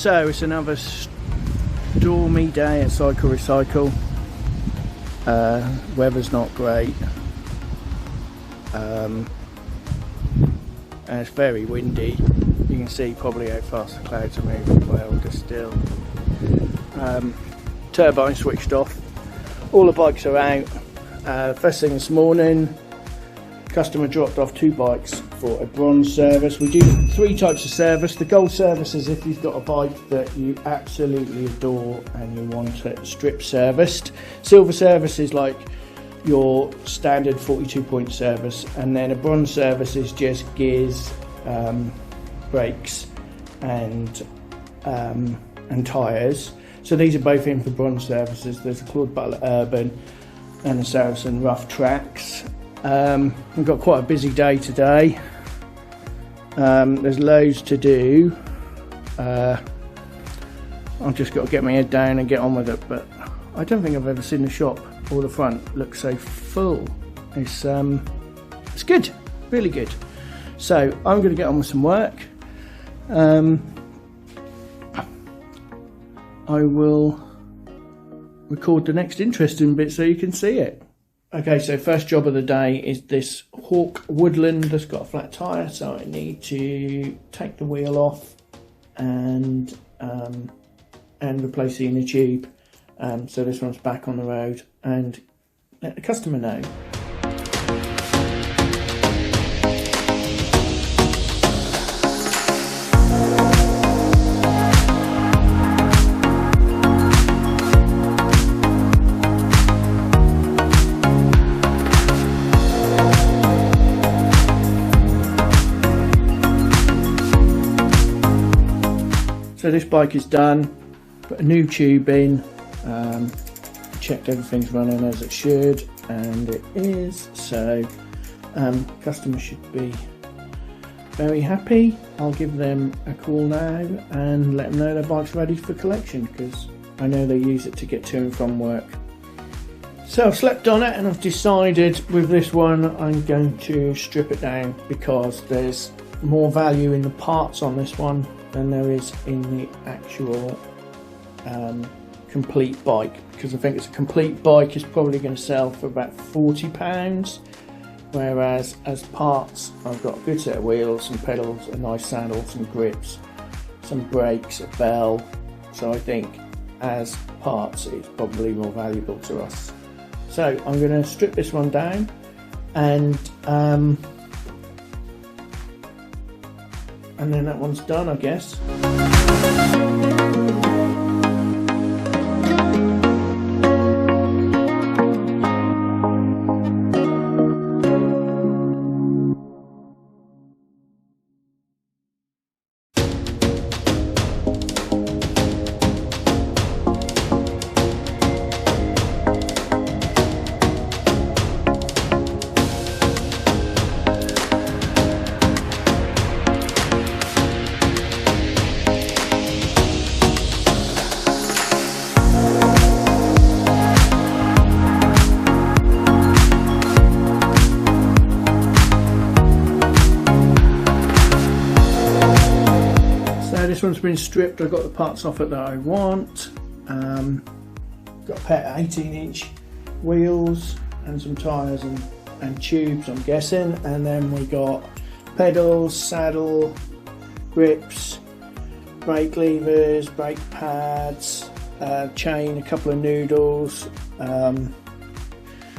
So it's another stormy day at CycleRecycle. Weather's not great, and it's very windy. You can see probably how fast the clouds are moving. Well, just still. Turbine switched off. All the bikes are out. First thing this morning, customer dropped off 2 bikes for a bronze service. We do 3 types of service. The gold service is if you've got a bike that you absolutely adore and you want it strip serviced. Silver service is like your standard 42-point service, and then a bronze service is just gears, brakes and tyres. So these are both in for bronze services. There's a Claude Butler Urban and a Saracen Rough Tracks. We've got quite a busy day today. There's loads to do. I've just got to get my head down and get on with it, but I don't think I've ever seen the shop or the front look so full. It's good, really good. So I'm going to get on with some work. I will record the next interesting bit so you can see it. Okay, so first job of the day is this Hawk Woodland that's got a flat tyre, so I need to take the wheel off and replace the inner tube. So this one's back on the road, and let the customer know. So this bike is done, put a new tube in, checked everything's running as it should, and it is, so customer should be very happy. I'll give them a call now and let them know their bike's ready for collection, because I know they use it to get to and from work. So I've slept on it and I've decided with this one I'm going to strip it down, because there's more value in the parts on this one than there is in the actual complete bike, because I think it's a complete bike is probably going to sell for about £40, whereas as parts I've got a good set of wheels, some pedals, a nice saddle, some grips, some brakes, a bell. So I think as parts it's probably more valuable to us. So I'm going to strip this one down, and then that one's done, I guess. This one's been stripped. I got the parts off it that I want. Got a pair of 18-inch wheels and some tyres and tubes, I'm guessing, and then we got pedals, saddle, grips, brake levers, brake pads, chain, a couple of noodles.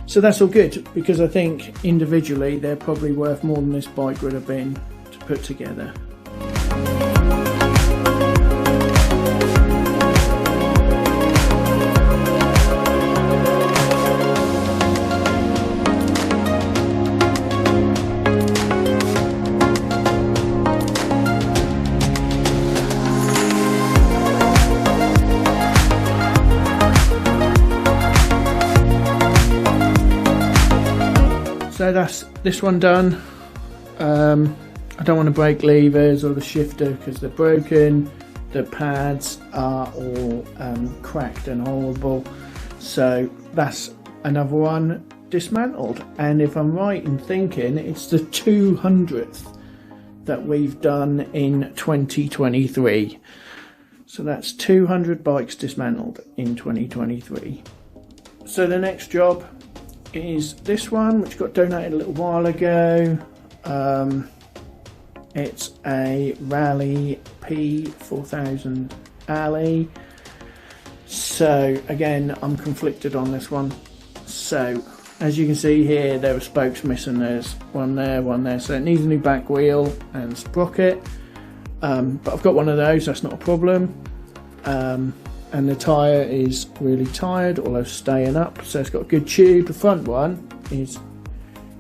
So that's all good, because I think individually they're probably worth more than this bike would have been to put together. So that's this one done. I don't want to break levers or the shifter because they're broken. The pads are all cracked and horrible. So that's another one dismantled. And if I'm right in thinking, it's the 200th that we've done in 2023. So that's 200 bikes dismantled in 2023. So the next job is this one, which got donated a little while ago. It's a Rally P4000 Alley. So again, I'm conflicted on this one. So as you can see here, there are spokes missing. There's one there. So it needs a new back wheel and sprocket. But I've got one of those, that's not a problem. And the tyre is really tired, although staying up. So it's got a good tube. The front one is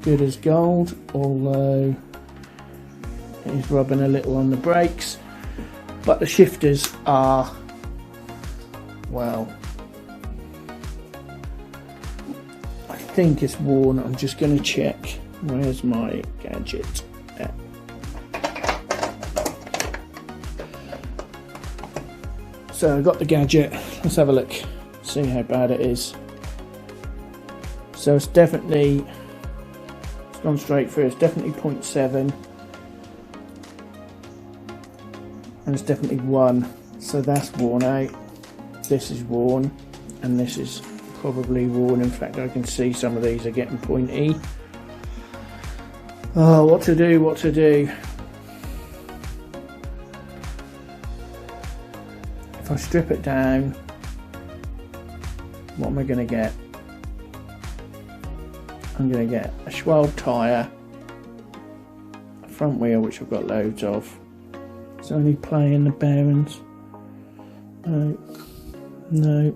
good as gold, although it is rubbing a little on the brakes. But the shifters are, well, I think it's worn. I'm just going to check. Where's my gadget at? So I've got the gadget. Let's have a look, see how bad it is. So it's definitely, it's gone straight through. It's definitely 0.7, and it's definitely 1. So that's worn out. This is worn, and this is probably worn. In fact, I can see some of these are getting pointy. Oh, what to do? What to do? If I strip it down, what am I going to get? I'm going to get a Schwalbe tyre, a front wheel, which I've got loads of. It's only playing the bearings. No.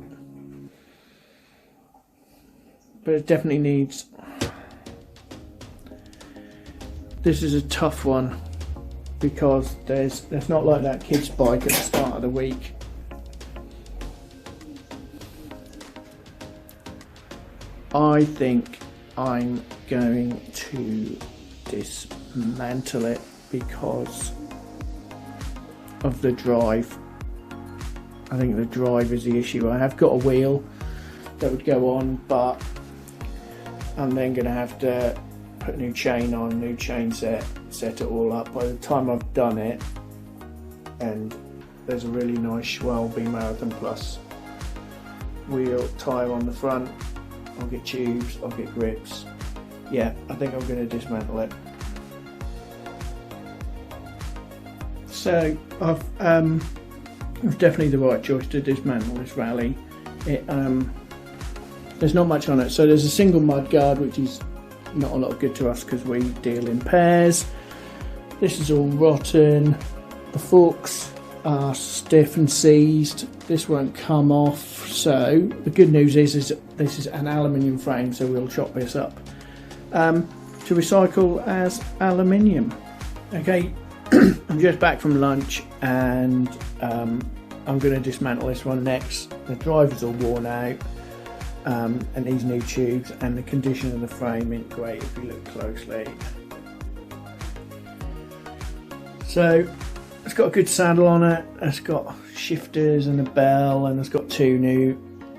But it definitely needs. This is a tough one because there's not like that kid's bike at the start of the week. I think I'm going to dismantle it because of the drive. I think the drive is the issue. I have got a wheel that would go on, but I'm then going to have to put a new chain on, new chain set it all up. By the time I've done it, and there's a really nice Schwalbe Marathon Plus wheel tyre on the front, I'll get tubes, I'll get grips. Yeah, I think I'm going to dismantle it. So I've definitely the right choice to dismantle this Rally. There's not much on it. So there's a single mud guard, which is not a lot of good to us because we deal in pairs. This is all rotten. The forks are stiff and seized. This won't come off. So the good news is this is an aluminium frame, so we'll chop this up to recycle as aluminium. Okay, I'm just back from lunch, and I'm going to dismantle this one next. The driver's all worn out, and these new tubes, and the condition of the frame isn't great if you look closely. So it's got a good saddle on it, it's got shifters and a bell, and it's got 2 new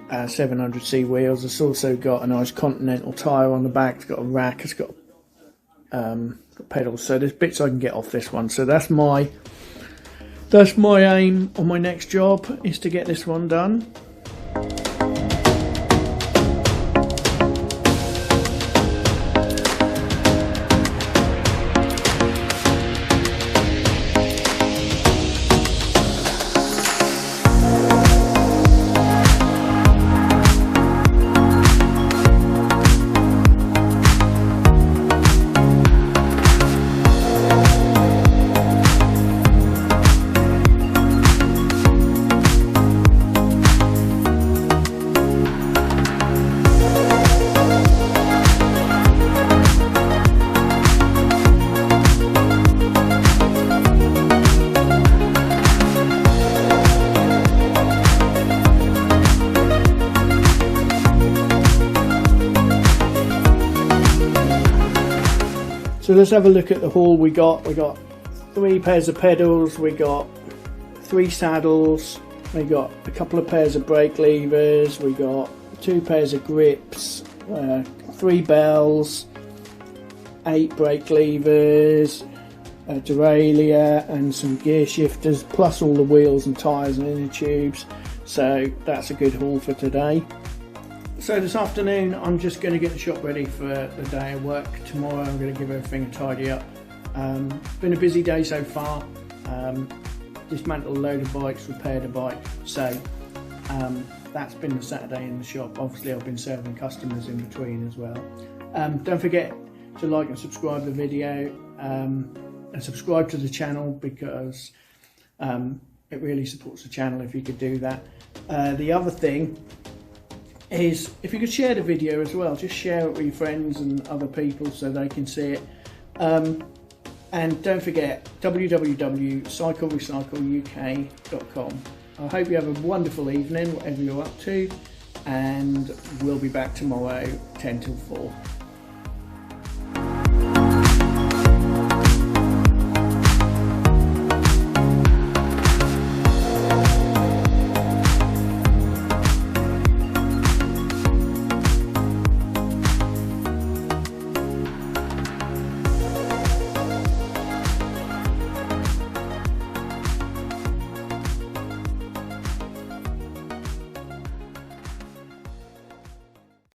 700C wheels. It's also got a nice Continental tyre on the back, it's got a rack, it's got pedals, so there's bits I can get off this one. So that's my aim on my next job, is to get this one done. So let's have a look at the haul we got. We got 3 pairs of pedals, we got 3 saddles, we got a couple of pairs of brake levers, we got 2 pairs of grips, 3 bells, 8 brake levers, derailleur and some gear shifters, plus all the wheels and tyres and inner tubes. So that's a good haul for today. So this afternoon I'm just going to get the shop ready for the day of work. Tomorrow I'm going to give everything a tidy up. Been a busy day so far. Dismantled a load of bikes, repaired a bike. So that's been the Saturday in the shop. Obviously I've been serving customers in between as well. Don't forget to like and subscribe to the video, and subscribe to the channel, because it really supports the channel if you could do that. The other thing is, if you could share the video as well, just share it with your friends and other people so they can see it. And don't forget www.CycleRecycleUK.com. I hope you have a wonderful evening, whatever you're up to, and we'll be back tomorrow 10 till 4.